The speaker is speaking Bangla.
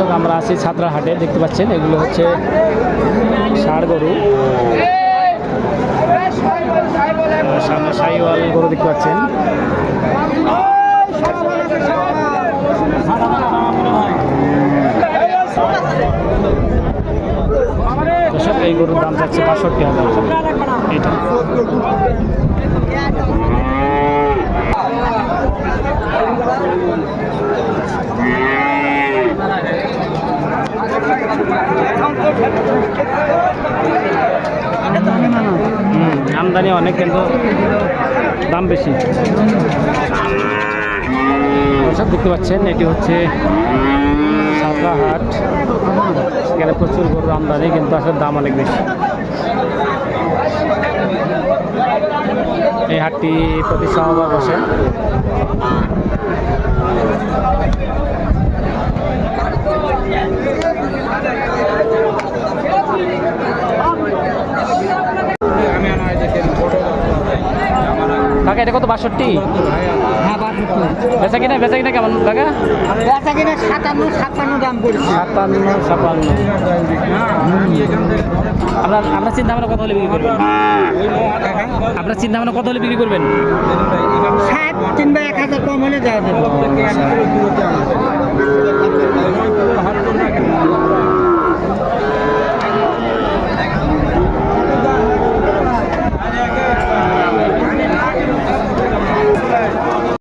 দর্শক আমরা আছি ছাত্রার হাটে, দেখতে পাচ্ছেন এগুলো হচ্ছে ষাঁড় গরু, সামনে শাহিওয়াল গরু দেখতে পাচ্ছেন। দর্শক এই গরুর দাম যাচ্ছে ৬৫,০০০। এটা আমদানি অনেক কিন্তু দাম বেশি। দর্শক দেখতে পাচ্ছেন এটি হচ্ছে ছাত্রা হাট, এখানে প্রচুর গরুর আমদানি কিন্তু আসলে দাম অনেক বেশি। এই হাটটি প্রতি সোমবার বসে। কাকা এটা কত? ৬২? হ্যাঁ ৬২। বেচা কিনা কেমন কাকা? বেচা কিনা ৫৭-৫৬ দাম পড়ছে। ৫৭-৫৬। আপনার চিন্তা ভাবনা কত হলে বিক্রি করবেন? আপনার চিন্তা ভাবনা কত হলে বিক্রি করবেন? ৬০ কিংবা ১,০০০ কম হলে দেওয়া যাবে।